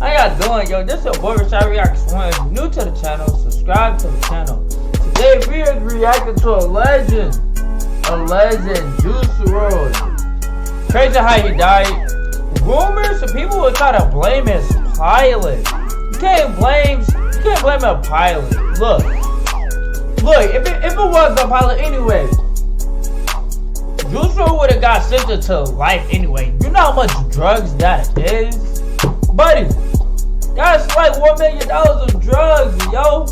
How y'all doing, yo? This is your boy Rashad Reacts. When new to the channel, subscribe to the channel. Today we are reacting to a legend, Juice Wrld. Crazy how he died. Rumors and people will try to blame his pilot. You can't blame a pilot. Look, if it was a pilot anyway, Juice Wrld would have got sentenced to life anyway. You know how much drugs that is? Buddy, that's like $1 million of drugs, yo.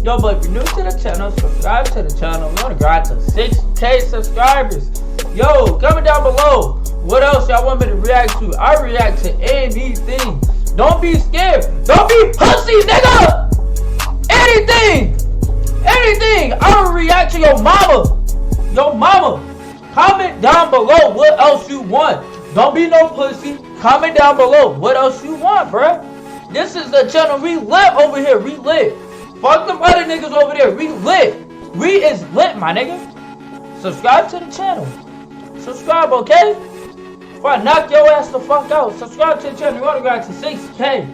Yo, but if you're new to the channel, subscribe to the channel. We want to grind to 6K subscribers. Yo, comment down below. What else y'all want me to react to? I react to anything. Don't be scared. Don't be pussy, nigga. Anything. I'll react to your mama. Comment down below what else you want. Don't be no pussy. Comment down below what else you want, bruh. This is the channel. We lit over here. We lit. Fuck them other niggas over there. We lit. We is lit, my nigga. Subscribe to the channel. Subscribe, okay? Before I knock your ass the fuck out. Subscribe to the channel. You want to go to 6K.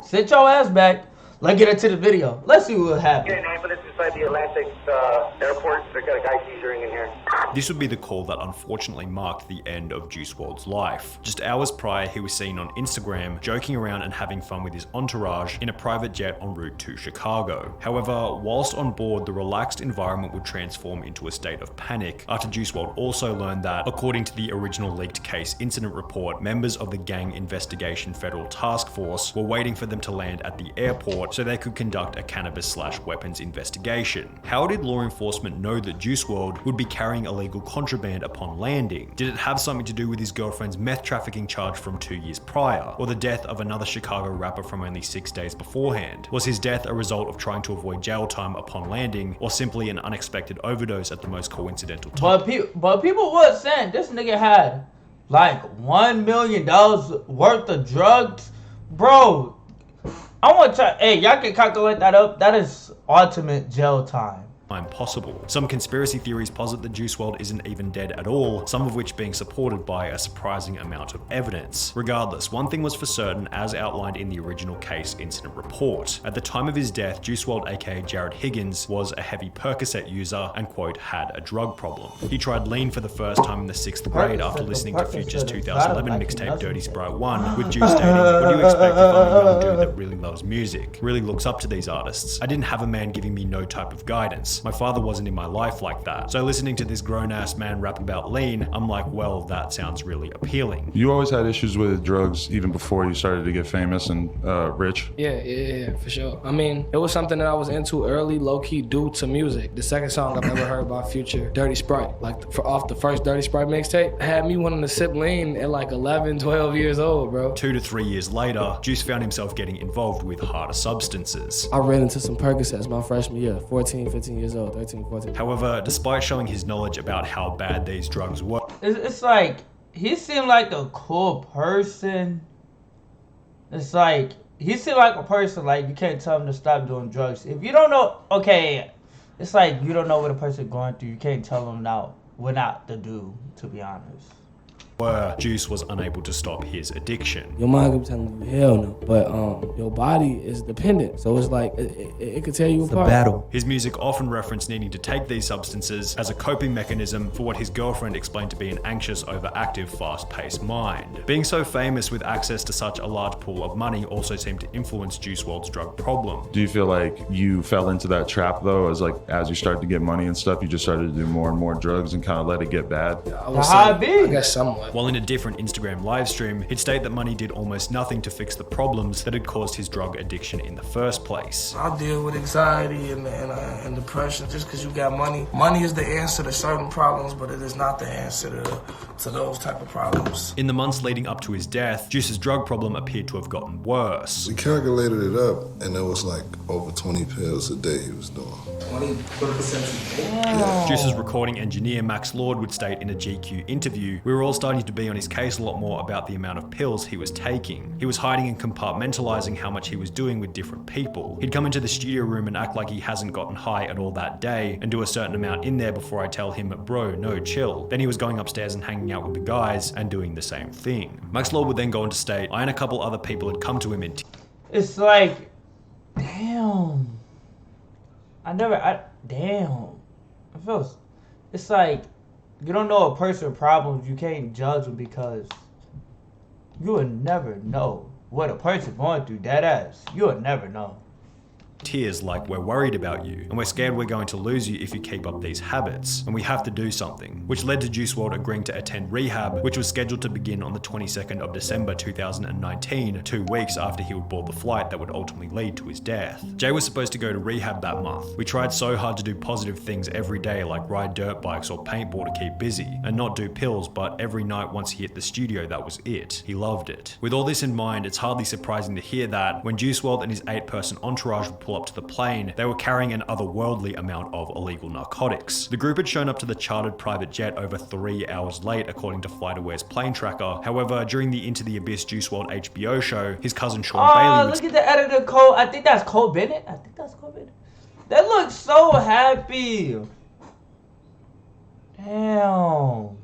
Sit your ass back. Let's get into the video. Let's see what happens. Yeah, but it's inside the Atlantic airport. They got a guy seizuring in here. This would be the call that unfortunately marked the end of Juice WRLD's life. Just hours prior, he was seen on Instagram joking around and having fun with his entourage in a private jet en route to Chicago. However, whilst on board, the relaxed environment would transform into a state of panic after Juice WRLD also learned that, according to the original leaked case incident report, members of the Gang Investigation Federal Task Force were waiting for them to land at the airport so they could conduct a cannabis/weapons investigation. How did law enforcement know that Juice WRLD would be carrying illegal contraband upon landing? Did it have something to do with his girlfriend's meth trafficking charge from 2 years prior, or the death of another Chicago rapper from only 6 days beforehand? Was his death a result of trying to avoid jail time upon landing, or simply an unexpected overdose at the most coincidental time? But people was saying this nigga had like $1 million worth of drugs, bro. I want to, hey, y'all can calculate that up. That is ultimate jail time. Possible. Some conspiracy theories posit that Juice WRLD isn't even dead at all, some of which being supported by a surprising amount of evidence. Regardless, one thing was for certain, as outlined in the original case incident report. At the time of his death, Juice WRLD aka Jared Higgins was a heavy Percocet user and, quote, had a drug problem. He tried lean for the first time in the 6th grade after listening to Future's 2011 mixtape Dirty Sprite 1, with Juice stating, "What do you expect if I'm a young dude that really loves music, really looks up to these artists? I didn't have a man giving me no type of guidance. My father wasn't in my life like that. So listening to this grown-ass man rap about lean, I'm like, well, that sounds really appealing." You always had issues with drugs even before you started to get famous and rich? Yeah, for sure. I mean, it was something that I was into early, low-key due to music. The second song I've ever heard by Future, Dirty Sprite, like off the first Dirty Sprite mixtape, had me wanting to sip lean at like 11, 12 years old, bro. 2 to 3 years later, Juice found himself getting involved with harder substances. I ran into some Percocets my freshman year, 14, 15 years old. 13, 14. However, despite showing his knowledge about how bad these drugs were, it's like he seemed like a cool person. It's like he seemed like a person like you can't tell him to stop doing drugs. If you don't know, okay, it's like you don't know what a person going through. You can't tell them now what not to do. To be honest. Juice was unable to stop his addiction. Your mind could be telling you hell no, but your body is dependent, so it's like it could tear you apart. It's a battle. His music often referenced needing to take these substances as a coping mechanism for what his girlfriend explained to be an anxious, overactive, fast-paced mind. Being so famous with access to such a large pool of money also seemed to influence Juice WRLD's drug problem. Do you feel like you fell into that trap though, as you started to get money and stuff, you just started to do more and more drugs and kind of let it get bad? I guess somewhat. While in a different Instagram livestream, he'd state that money did almost nothing to fix the problems that had caused his drug addiction in the first place. I deal with anxiety and depression just because you got money. Money is the answer to certain problems, but it is not the answer to those type of problems. In the months leading up to his death, Juice's drug problem appeared to have gotten worse. We calculated it up, and it was like over 20 pills a day he was doing. 20%. Yeah. Juice's recording engineer Max Lord would state in a GQ interview, "We were all starting to be on his case a lot more about the amount of pills he was taking. He was hiding and compartmentalizing how much he was doing with different people. He'd come into the studio room and act like he hasn't gotten high at all that day and do a certain amount in there before I tell him, bro, no, chill. Then he was going upstairs and hanging hanging out with the guys and doing the same thing. Max Lord would then go on to state, I and a couple other people had come to him in It's like, damn. Damn. It's like, you don't know a person's problems, you can't judge them because you would never know what a person going through, dead ass. You would never know. tears like, we're worried about you and we're scared we're going to lose you if you keep up these habits and we have to do something, which led to Juice WRLD agreeing to attend rehab, which was scheduled to begin on the 22nd of December 2019, 2 weeks after he would board the flight that would ultimately lead to his death. Jay was supposed to go to rehab that month. We tried so hard to do positive things every day like ride dirt bikes or paintball to keep busy and not do pills, but every night once he hit the studio, that was it. He loved it. With all this in mind, it's hardly surprising to hear that when Juice WRLD and his 8-person entourage would pull up to the plane, they were carrying an otherworldly amount of illegal narcotics. The group had shown up to the chartered private jet over 3 hours late, according to FlightAware's plane tracker. However, during the Into the Abyss Juice WRLD HBO show, his cousin Sean Bailey would... Look at the editor, Cole. I think that's Cole Bennett. That looks so happy. Damn.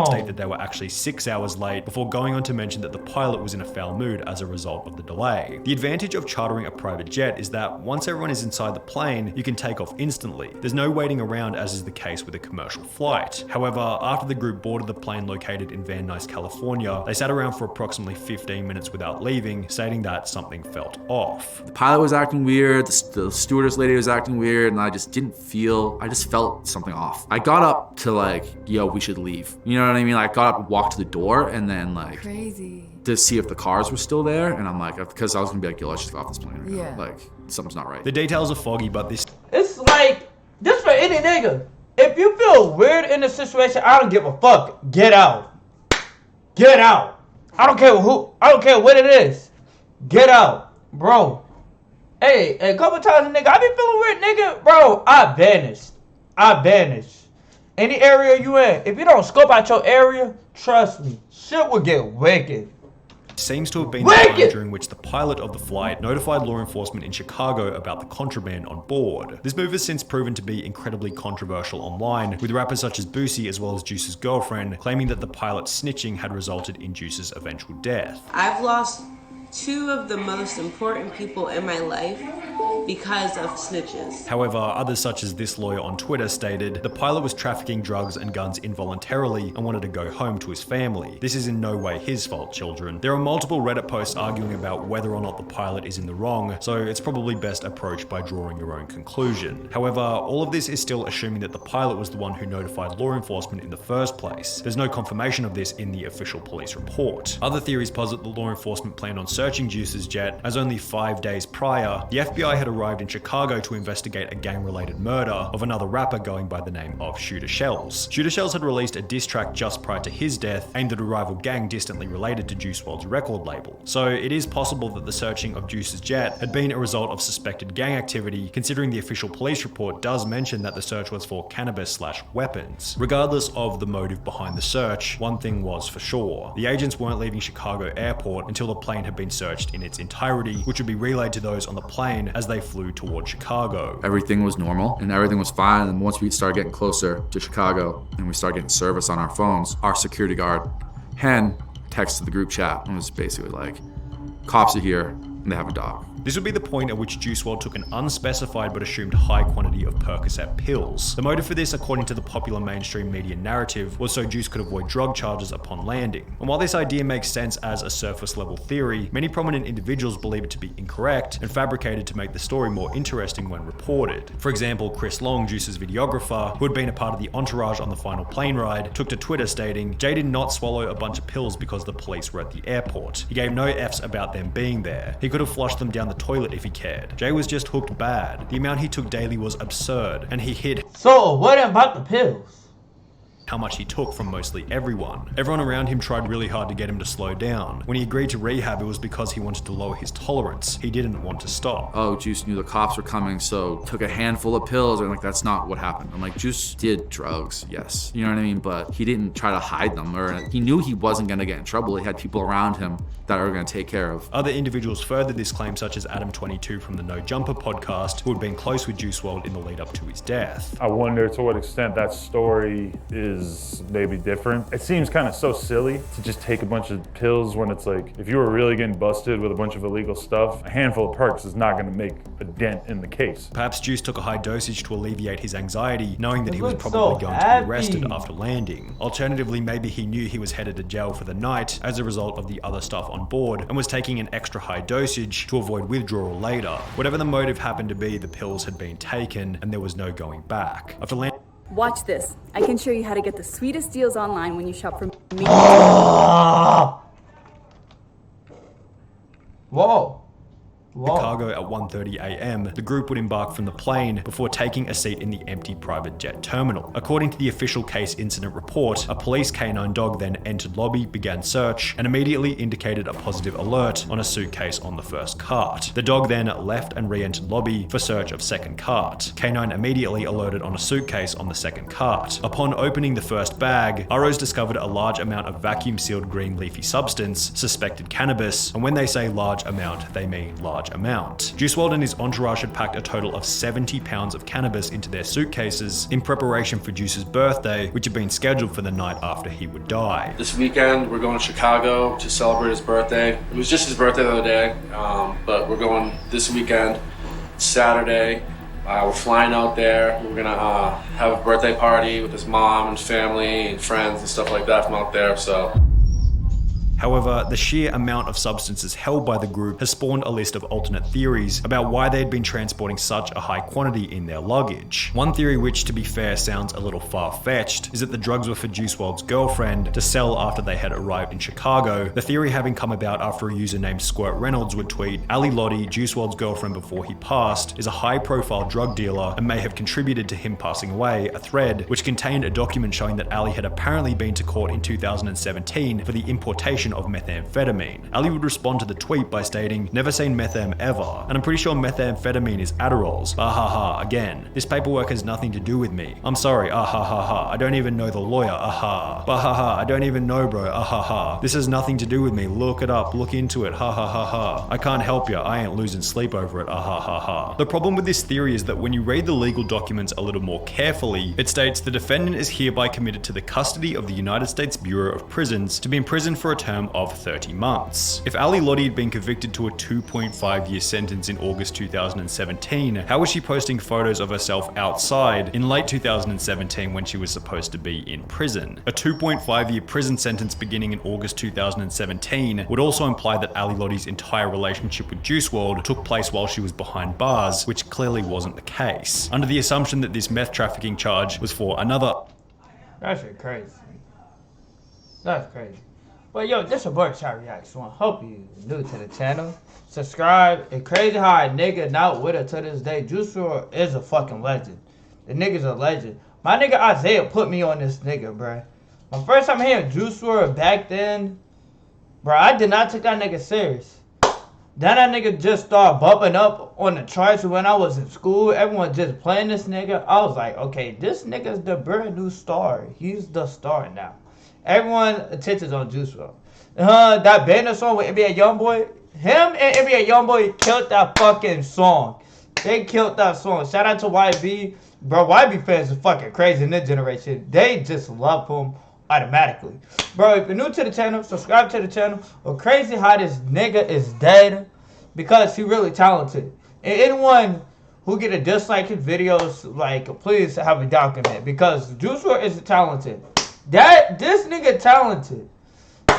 State that they were actually 6 hours late before going on to mention that the pilot was in a foul mood as a result of the delay. The advantage of chartering a private jet is that once everyone is inside the plane, you can take off instantly. There's no waiting around as is the case with a commercial flight. However, after the group boarded the plane located in Van Nuys, California, they sat around for approximately 15 minutes without leaving, stating that something felt off. The pilot was acting weird, the stewardess lady was acting weird, and I just felt something off. I got up to like, yo, we should leave. You know what I mean? I got up and walked to the door and then like to see if the cars were still there. And I'm like, because I was gonna be like, yo, let's just go off this plane right now. Like, something's not right. The details are foggy, but this... It's like, this for any nigga. If you feel weird in the situation, I don't give a fuck. Get out. Get out. I don't care who, I don't care what it is. Get out. Bro. Hey, a couple times, nigga, I be feeling weird, nigga. Bro, I vanished. Any area you in, if you don't scope out your area, trust me, shit will get wicked. Seems to have been the time during which the pilot of the flight notified law enforcement in Chicago about the contraband on board. This move has since proven to be incredibly controversial online, with rappers such as Boosie as well as Juice's girlfriend claiming that the pilot's snitching had resulted in Juice's eventual death. I've lost 2 of the most important people in my life because of snitches. However, others such as this lawyer on Twitter stated, the pilot was trafficking drugs and guns involuntarily and wanted to go home to his family. This is in no way his fault, children. There are multiple Reddit posts arguing about whether or not the pilot is in the wrong, so it's probably best approached by drawing your own conclusion. However, all of this is still assuming that the pilot was the one who notified law enforcement in the first place. There's no confirmation of this in the official police report. Other theories posit that law enforcement planned on searching Juice's jet, as only 5 days prior, the FBI had arrived in Chicago to investigate a gang-related murder of another rapper going by the name of Shooter Shells. Shooter Shells had released a diss track just prior to his death, aimed at a rival gang distantly related to Juice WRLD's record label. So it is possible that the searching of Juice's jet had been a result of suspected gang activity, considering the official police report does mention that the search was for cannabis/weapons. Regardless of the motive behind the search, one thing was for sure. The agents weren't leaving Chicago airport until the plane had been searched in its entirety, which would be relayed to those on the plane as they flew towards Chicago. Everything was normal and everything was fine. And once we started getting closer to Chicago and we started getting service on our phones, our security guard, Hen, texted the group chat and was basically like, cops are here and they have a dog. This would be the point at which Juice WRLD took an unspecified but assumed high quantity of Percocet pills. The motive for this, according to the popular mainstream media narrative, was so Juice could avoid drug charges upon landing. And while this idea makes sense as a surface level theory, many prominent individuals believe it to be incorrect and fabricated to make the story more interesting when reported. For example, Chris Long, Juice's videographer, who had been a part of the entourage on the final plane ride, took to Twitter stating, Jay did not swallow a bunch of pills because the police were at the airport. He gave no Fs about them being there. He could have flushed them down the toilet if he cared. Jay was just hooked bad. The amount he took daily was absurd, and he hid. So what about the pills? How much he took from mostly everyone. Everyone around him tried really hard to get him to slow down. When he agreed to rehab, it was because he wanted to lower his tolerance. He didn't want to stop. Oh, Juice knew the cops were coming, so took a handful of pills. And like, that's not what happened. I'm like, Juice did drugs, yes. You know what I mean? But he didn't try to hide them, or he knew he wasn't gonna get in trouble. He had people around him that are gonna take care of. Other individuals furthered this claim, such as Adam22 from the No Jumper podcast, who had been close with Juice WRLD in the lead up to his death. I wonder to what extent that story is is maybe different. It seems kind of so silly to just take a bunch of pills when it's like, if you were really getting busted with a bunch of illegal stuff, a handful of perks is not going to make a dent in the case. Perhaps Juice took a high dosage to alleviate his anxiety, knowing that he was looks probably so going to happy. be arrested after landing. Alternatively, maybe he knew he was headed to jail for the night as a result of the other stuff on board and was taking an extra high dosage to avoid withdrawal later. Whatever the motive happened to be, the pills had been taken and there was no going back. After landing, Watch this. I can show you how to get the sweetest deals online when you shop from me. Whoa. Chicago at 1:30 a.m., the group would embark from the plane before taking a seat in the empty private jet terminal. According to the official case incident report, a police canine dog then entered lobby, began search, and immediately indicated a positive alert on a suitcase on the first cart. The dog then left and re-entered lobby for search of second cart. Canine immediately alerted on a suitcase on the second cart. Upon opening the first bag, ROs discovered a large amount of vacuum-sealed green leafy substance, suspected cannabis, and when they say large amount, they mean large amount. Juice Wrld and his entourage had packed a total of 70 pounds of cannabis into their suitcases in preparation for Juice's birthday, which had been scheduled for the night after he would die. This weekend, we're going to Chicago to celebrate his birthday. It was just his birthday the other day, but we're going this weekend, Saturday. We're flying out there. We're gonna have a birthday party with his mom and family and friends and stuff like that from out there, so. However, the sheer amount of substances held by the group has spawned a list of alternate theories about why they had been transporting such a high quantity in their luggage. One theory, which to be fair sounds a little far-fetched, is that the drugs were for Juice Wrld's girlfriend to sell after they had arrived in Chicago, the theory having come about after a user named Squirt Reynolds would tweet, Ali Lottie, Juice Wrld's girlfriend before he passed, is a high-profile drug dealer and may have contributed to him passing away, a thread which contained a document showing that Ali had apparently been to court in 2017 for the importation of methamphetamine. Ali would respond to the tweet by stating, "Never seen methem ever, and I'm pretty sure methamphetamine is Adderalls. Ahaha, again. This paperwork has nothing to do with me. I'm sorry, ahahaha. I don't even know the lawyer, aha. Bahaha, I don't even know, bro, ahaha. This has nothing to do with me. Look it up, look into it, ha ha ha ha. I can't help ya, I ain't losing sleep over it, ahahaha." The problem with this theory is that when you read the legal documents a little more carefully, it states the defendant is hereby committed to the custody of the United States Bureau of Prisons to be imprisoned for a term of 30 months. If Ali Lottie had been convicted to a 2.5-year sentence in August 2017, how was she posting photos of herself outside in late 2017 when she was supposed to be in prison? A 2.5-year prison sentence beginning in August 2017 would also imply that Ali Lottie's entire relationship with Juice Wrld took place while she was behind bars, which clearly wasn't the case. Under the assumption that this meth trafficking charge was for another... That shit crazy. That's crazy. But yo, this a Barbershop Reaction. Hope you new to the channel. Subscribe. It's crazy how a nigga not with her to this day. Juice Wrld is a fucking legend. The nigga's a legend. My nigga Isaiah put me on this nigga, bruh. My first time hearing Juice Wrld back then, bruh, I did not take that nigga serious. Then that nigga just started bumping up on the charts when I was in school. Everyone just playing this nigga. I was like, okay, this nigga's the brand new star. He's the star now. Everyone attention's on Juice Wrld. That Banner song with NBA Youngboy, him and NBA Youngboy killed that fucking song. They killed that song. Shout out to YB. Bro, YB fans are fucking crazy in this generation. They just love him automatically. Bro, if you're new to the channel, subscribe to the channel. We're crazy how this nigga is dead because he really talented. And anyone who get a dislike his videos, like, please have a document because Juice Wrld is talented. This nigga talented.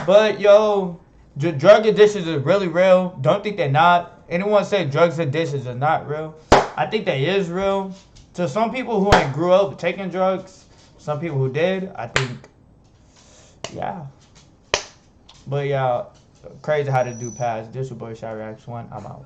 But yo, drug addictions is really real. Don't think they're not. Anyone say drugs addictions are not real? I think they is real. To some people who ain't grew up taking drugs, some people who did, I think, yeah. But yeah, crazy how to do pass. This was Barbershop Reaction 1. I'm out.